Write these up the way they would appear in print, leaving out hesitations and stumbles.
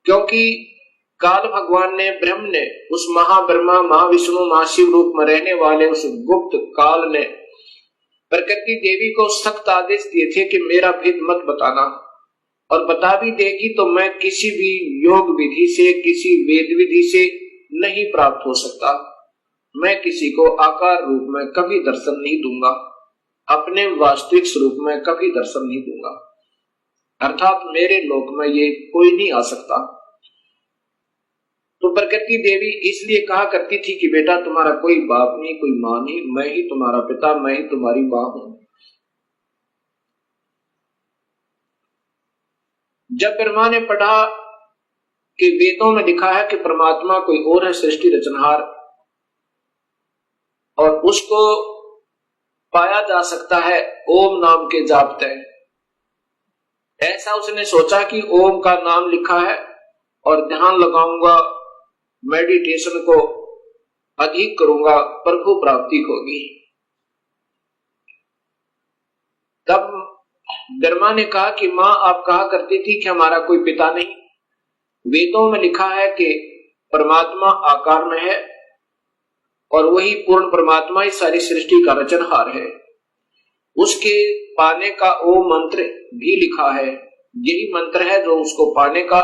क्योंकि काल भगवान ने, ब्रह्म ने, उस महाब्रह्मा, महाविष्णु, महाशिव रूप में रहने वाले उस गुप्त काल ने प्रकृति देवी को सख्त आदेश दिए थे कि मेरा भेद मत बताना, और बता भी देगी तो मैं किसी भी योग विधि से, किसी वेद विधि से नहीं प्राप्त हो सकता। मैं किसी को आकार रूप में कभी दर्शन नहीं दूंगा, अपने वास्तविक स्वरूप में कभी दर्शन नहीं दूंगा, अर्थात मेरे लोक में ये कोई नहीं आ सकता। तो प्रकृति देवी इसलिए कहा करती थी कि बेटा तुम्हारा कोई बाप नहीं, कोई मां नहीं, मैं ही तुम्हारा पिता, मैं ही तुम्हारी मां हूं। जब ब्रह्मा ने पढ़ा कि वेदों में लिखा है कि परमात्मा कोई और है, सृष्टि रचनहार, और उसको पाया जा सकता है ओम नाम के जाप तय, ऐसा उसने सोचा कि ओम का नाम लिखा है और ध्यान लगाऊंगा, मेडिटेशन को अधिक करूंगा, प्रभु प्राप्ति होगी। तब ब्रह्मा ने कहा कि मां आप कहा करती थी कि हमारा कोई पिता नहीं, वेदों में लिखा है कि परमात्मा आकार में है और वही पूर्ण परमात्मा ही सारी सृष्टि का रचनहार है। उसके पाने का ओ मंत्र भी लिखा है, यही मंत्र है जो उसको पाने का,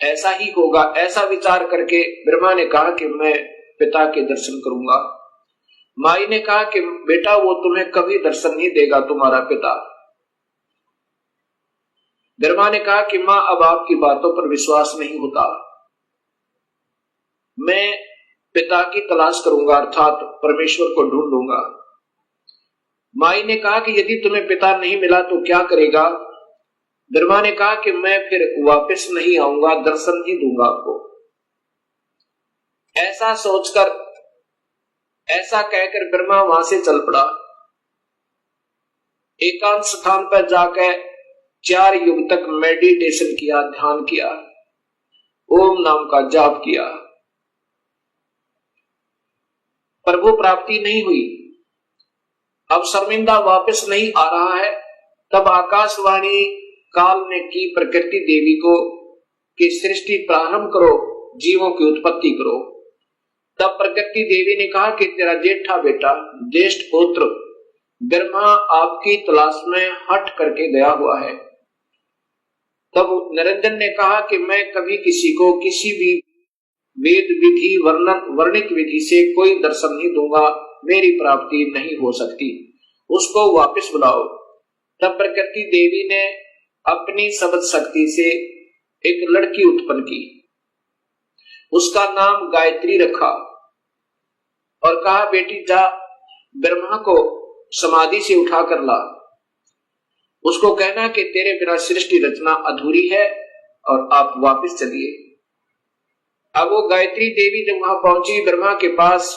ऐसा ही होगा। ऐसा विचार करके ब्रह्मा ने कहा कि मैं पिता के दर्शन करूंगा। माई ने कहा कि बेटा वो तुम्हें कभी दर्शन नहीं देगा, तुम्हारा पिता। ब्रह्मा ने कहा कि मां अब आपकी बातों पर विश्वास नहीं होता, मैं पिता की तलाश करूंगा, अर्थात परमेश्वर को ढूंढूंगा। माई ने कहा कि यदि तुम्हें पिता नहीं मिला तो क्या करेगा? ब्रह्मा ने कहा कि मैं फिर वापस नहीं आऊंगा, दर्शन नहीं दूंगा आपको। ऐसा सोचकर, ऐसा कहकर ब्रह्मा वहां से चल पड़ा। एकांत स्थान पर जाकर 4 युग तक मेडिटेशन किया, ध्यान किया, ओम नाम का जाप किया। प्रभु प्राप्ति नहीं हुई। अब शर्मिंदा वापस नहीं आ रहा है। तब आकाशवाणी काल ने की प्रकृति देवी को कि सृष्टि प्रारंभ करो, जीवों की उत्पत्ति करो। तब प्रकृति देवी ने कहा कि तेरा जेठा बेटा, ज्येष्ठ पुत्र ब्रह्मा आपकी तलाश में हट करके गया हुआ है। तब निरंजन ने कहा कि मैं कभी किसी को किसी भी वेद विधि, वर्णित विधि से कोई दर्शन नहीं दूंगा, मेरी प्राप्ति नहीं हो सकती, उसको वापस बुलाओ। तब प्रकृति देवी ने अपनी शब्द शक्ति से एक लड़की उत्पन्न की, उसका नाम गायत्री रखा और कहा बेटी जा ब्रह्मा को समाधि से उठा कर ला, उसको कहना कि तेरे बिना सृष्टि रचना अधूरी है और आप वापस चलिए। अब वो गायत्री देवी जब वहां पहुंची ब्रह्मा के पास,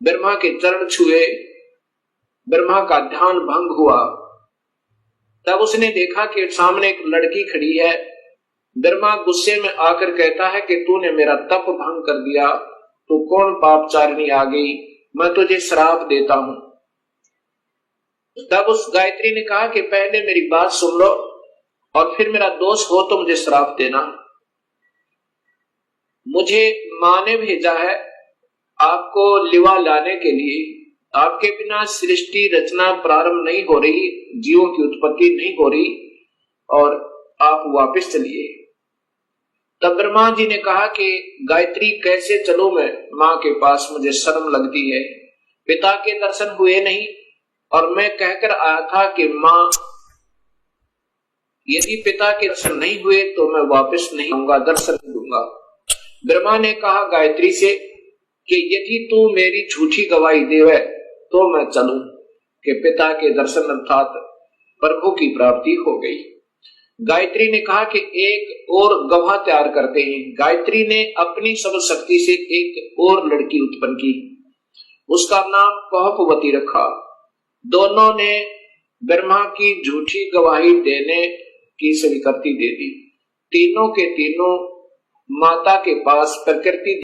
ब्रह्मा के चरण छुए, ब्रह्मा का ध्यान भंग हुआ। तब उसने देखा कि सामने एक लड़की खड़ी है। ब्रह्मा गुस्से में आकर कहता है कि तूने मेरा तप भंग कर दिया, तू कौन पापचारिणी आ गई, मैं तुझे श्राप देता हूं। तब उस गायत्री ने कहा कि पहले मेरी बात सुन लो और फिर मेरा दोष हो तो मुझे श्राप देना। मुझे मां ने भेजा है आपको लिवा लाने के लिए, आपके बिना सृष्टि रचना प्रारंभ नहीं हो रही, जीवों की उत्पत्ति नहीं हो रही और आप वापस चलिए। तब ब्रह्मा जी ने कहा कि गायत्री कैसे चलूं मैं मां के पास, मुझे शर्म लगती है, पिता के दर्शन हुए नहीं और मैं कहकर आया था कि मां यदि पिता के दर्शन नहीं हुए तो मैं वापस नहीं आऊंगा, दर्शन दूंगा। ब्रह्मा ने कहा गायत्री से कि यदि तू मेरी झूठी गवाही देवे तो मैं चलूं कि पिता के दर्शन अर्थात प्रभु की प्राप्ति हो गई। गायत्री ने कहा कि एक और गवाह तैयार करते हैं। गायत्री ने अपनी सब शक्ति से एक और लड़की उत्पन्न की, उसका नाम कौपवती रखा। दोनों ने ब्रह्मा की झूठी गवाही देने की स्वीकृति दे दी। तीनों के तीनों माता के पास प्रकृति